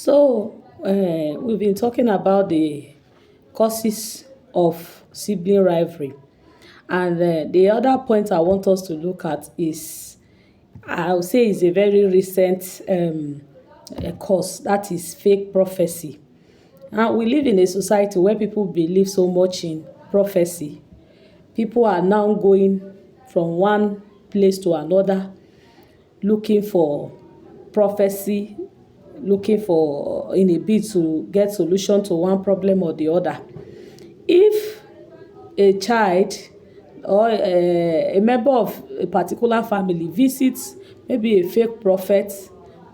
We've been talking about the causes of sibling rivalry, and the other point I want us to look at is, I would say, is a very recent cause, that is fake prophecy. And we live in a society where people believe so much in prophecy. People are now going from one place to another looking for prophecy, looking for in a bid to get solution to one problem or the other. If a child or a member of a particular family visits maybe a fake prophet,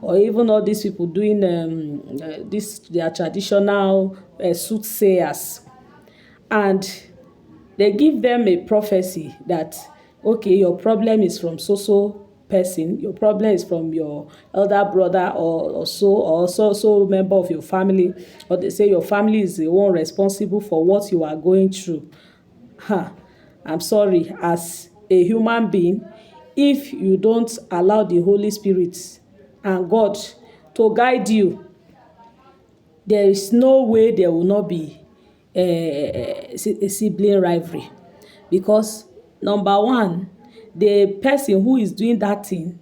or even all these people doing this their traditional soothsayers, and they give them a prophecy that, okay, your problem is from so so person, your problem is from your elder brother, or so member of your family, or they say your family is the one responsible for what you are going through. Ha, I'm sorry, as a human being, if you don't allow the Holy Spirit and God to guide you, there is no way there will not be a sibling rivalry. Because number one, the person who is doing that thing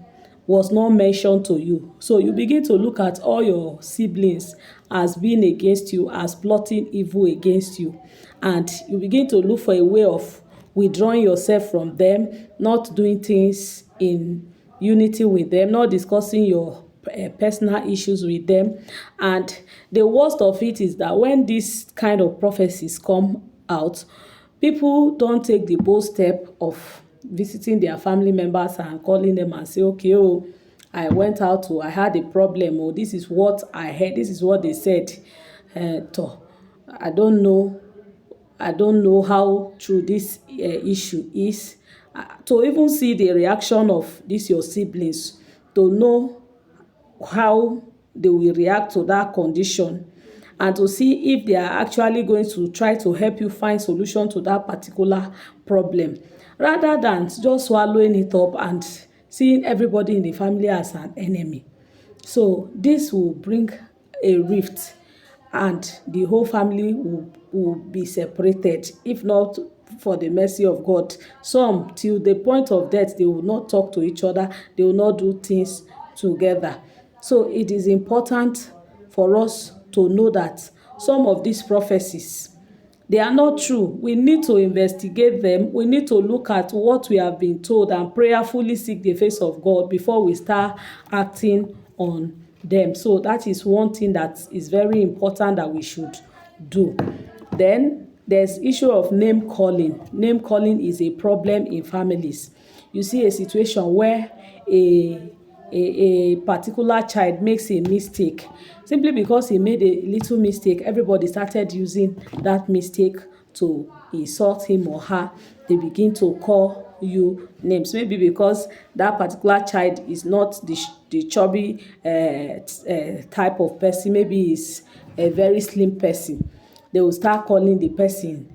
was not mentioned to you, so you begin to look at all your siblings as being against you, as plotting evil against you, and you begin to look for a way of withdrawing yourself from them, not doing things in unity with them, not discussing your personal issues with them. And the worst of it is that when this kind of prophecies come out, people don't take the bold step of visiting their family members and calling them and say, okay, oh, I had a problem, oh, this is what I heard, this is what they said. To I don't know, I don't know how true this issue is. To even see the reaction of these your siblings, to know how they will react to that condition, and to see if they are actually going to try to help you find solution to that particular problem, rather than just swallowing it up and seeing everybody in the family as an enemy. So this will bring a rift, and the whole family will be separated, if not for the mercy of God. Some, till the point of death, they will not talk to each other, they will not do things together. So it is important for us to know that some of these prophecies, they are not true. We need to investigate them. We need to look at what we have been told and prayerfully seek the face of God before we start acting on them. So that is one thing that is very important that we should do. Then there's issue of name calling. Name calling is a problem in families. You see a situation where a particular child makes a mistake. Simply because he made a little mistake, everybody started using that mistake to insult him or her. They begin to call you names, maybe because that particular child is not the chubby type of person, maybe he's a very slim person. They will start calling the person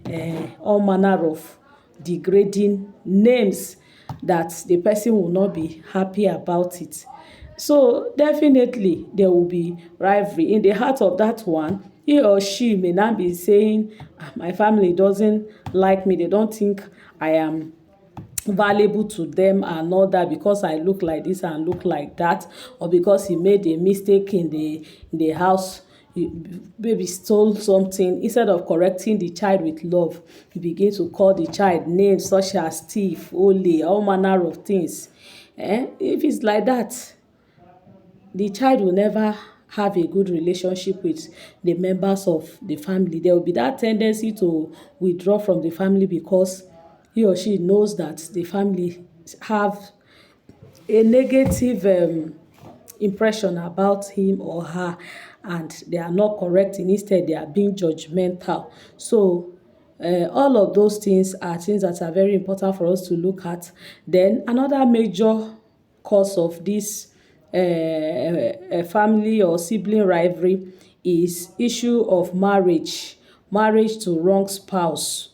all manner of degrading names that the person will not be happy about it. So definitely there will be rivalry in the heart of that one. He or she may not be saying, "Ah, my family doesn't like me, they don't think I am valuable to them and all that, because I look like this and look like that, or because he made a mistake in the house, he maybe stole something." Instead of correcting the child with love, he begin to call the child names such as thief, ole, all manner of things. If it's like that, the child will never have a good relationship with the members of the family. There will be that tendency to withdraw from the family, because he or she knows that the family have a negative impression about him or her, and they are not correcting, instead they are being judgmental. So all of those things are things that are very important for us to look at. Then another major cause of this family or sibling rivalry is issue of marriage to wrong spouse.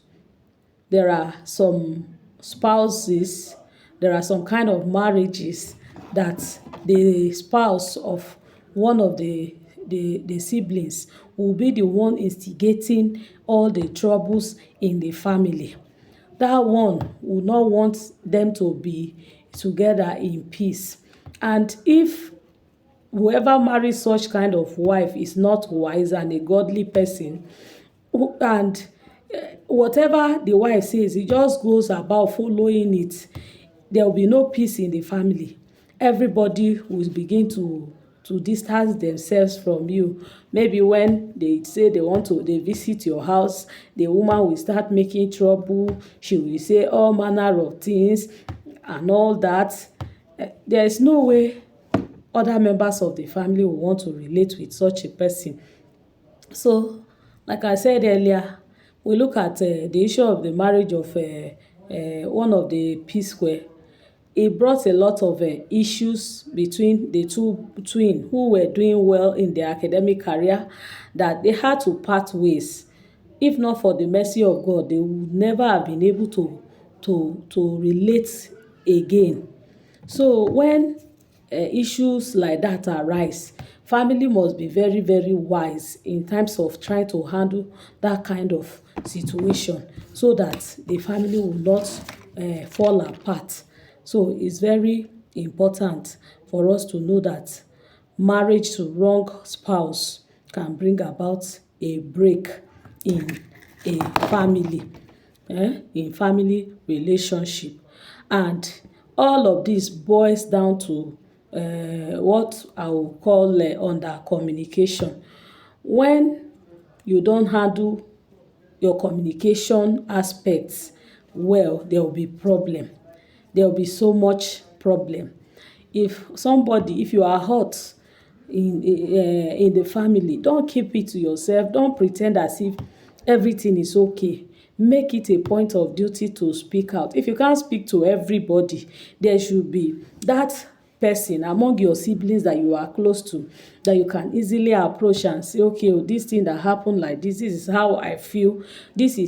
There are some spouses, there are some kind of marriages that the spouse of one of the the siblings will be the one instigating all the troubles in the family. That one will not want them to be together in peace. And if whoever marries such kind of wife is not wise and a godly person, and whatever the wife says, he just goes about following it, there will be no peace in the family. Everybody will begin to distance themselves from you. Maybe when they say they visit your house, the woman will start making trouble. She will say all manner of things and all that. There is no way other members of the family will want to relate with such a person. So, like I said earlier, we look at the issue of the marriage of one of the P Square. It brought a lot of issues between the two twins who were doing well in their academic career, that they had to part ways. If not for the mercy of God, they would never have been able to relate again. So when issues like that arise, family must be very very wise in terms of trying to handle that kind of situation, so that the family will not fall apart. So it's very important for us to know that marriage to wrong spouse can bring about a break in a family, in family relationship. And all of this boils down to what I will call under communication. When you don't handle your communication aspects well, there will be problem. There will be so much problem. If you are hurt in the family, don't keep it to yourself. Don't pretend as if everything is okay. Make it a point of duty to speak out. If you can't speak to everybody, there should be that person among your siblings that you are close to, that you can easily approach and say, okay, oh, this thing that happened like this is how I feel. This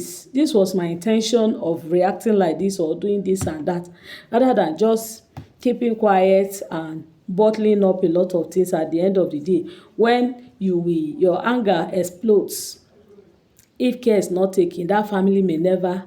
was my intention of reacting like this or doing this and that, rather than just keeping quiet and bottling up a lot of things. At the end of the day, when your anger explodes, if care is not taken, that family may never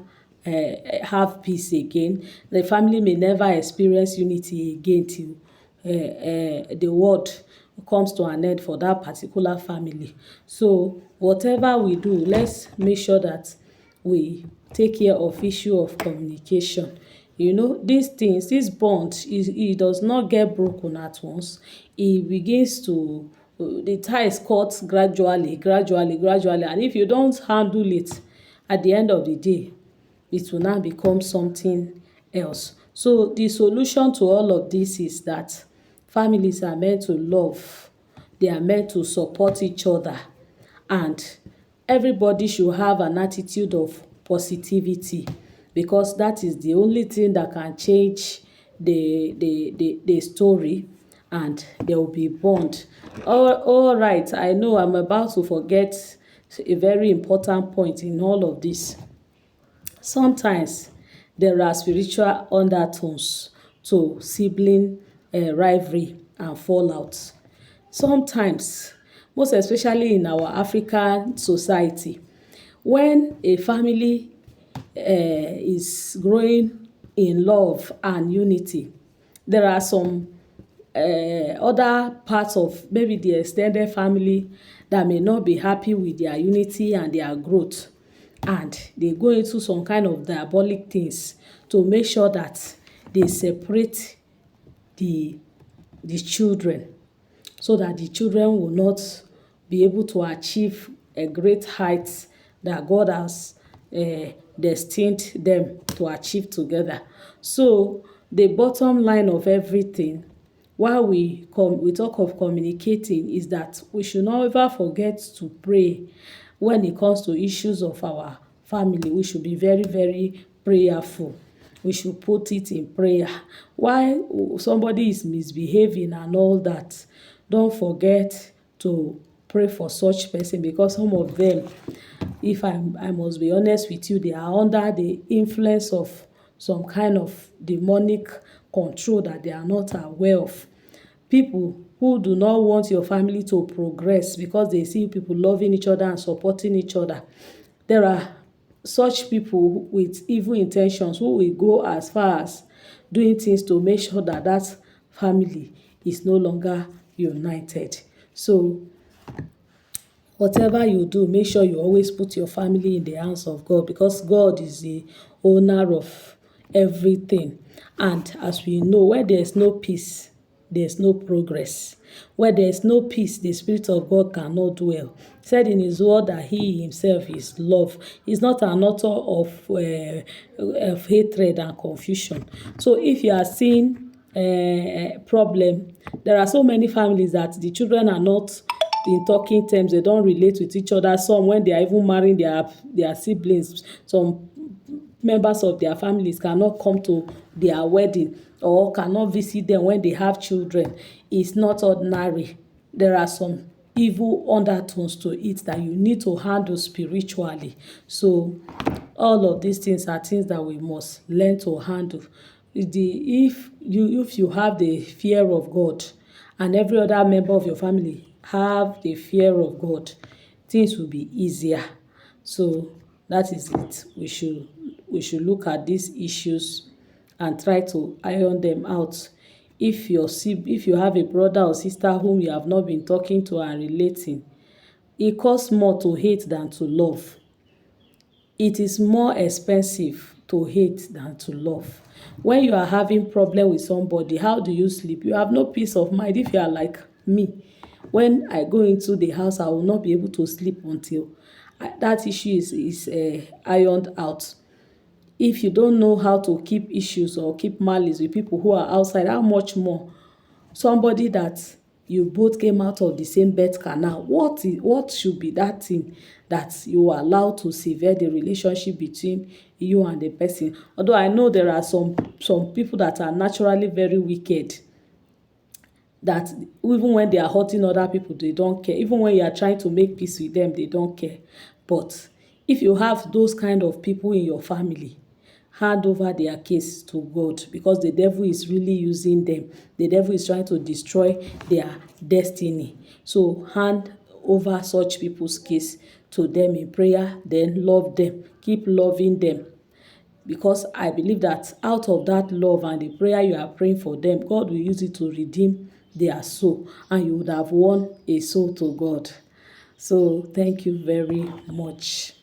have peace again. The family may never experience unity again till the world comes to an end for that particular family. So whatever we do, let's make sure that we take care of issue of communication. These things, this bond, it does not get broken at once. It begins to the tie is cut gradually, and if you don't handle it, at the end of the day, it will now become something else. So the solution to all of this is that families are meant to love, they are meant to support each other, and everybody should have an attitude of positivity, because that is the only thing that can change the story, and there will be bond. All right, I know I'm about to forget a very important point in all of this. Sometimes there are spiritual undertones to sibling rivalry and fallout. Sometimes, most especially in our African society, when a family is growing in love and unity, there are some other parts of maybe the extended family that may not be happy with their unity and their growth, and they go into some kind of diabolic things to make sure that they separate the children, so that the children will not be able to achieve a great height that God has destined them to achieve together. So the bottom line of everything, while we talk of communicating, is that we should not ever forget to pray. When it comes to issues of our family, we should be very very prayerful. We should put it in prayer. Why somebody is misbehaving and all that, don't forget to pray for such person, because some of them, if I must be honest with you, they are under the influence of some kind of demonic control that they are not aware of. People who do not want your family to progress because they see people loving each other and supporting each other. There are such people with evil intentions who will go as far as doing things to make sure that that family is no longer united. So whatever you do, make sure you always put your family in the hands of God, because God is the owner of everything. And as we know, where there is no peace, there is no progress. Where there is no peace, the Spirit of God cannot dwell. He said in His word that He Himself is love. He's not an author of hatred and confusion. So if you are seeing problem, there are so many families that the children are not in talking terms, they don't relate with each other. Some, when they are even marrying their siblings, some members of their families cannot come to their wedding or cannot visit them when they have children. It's not ordinary. There are some evil undertones to it that you need to handle spiritually. So all of these things are things that we must learn to handle. If you have the fear of God, and every other member of your family have the fear of God, things will be easier. So that is it. We should look at these issues and try to iron them out. If you have a brother or sister whom you have not been talking to and relating, it costs more to hate than to love. It is more expensive to hate than to love. When you are having problem with somebody, how do you sleep? You have no peace of mind. If you are like me, when I go into the house, I will not be able to sleep until that issue is ironed out. If you don't know how to keep issues or keep malice with people who are outside, how much more somebody that you both came out of the same birth canal? What should be that thing that you allow to sever the relationship between you and the person? Although I know there are some people that are naturally very wicked, that even when they are hurting other people, they don't care. Even when you are trying to make peace with them, they don't care. But if you have those kind of people in your family, hand over their case to God, because the devil is really using them. The devil is trying to destroy their destiny. So hand over such people's case to them in prayer, then love them. Keep loving them, because I believe that out of that love and the prayer you are praying for them, God will use it to redeem their soul, and you would have won a soul to God. So thank you very much.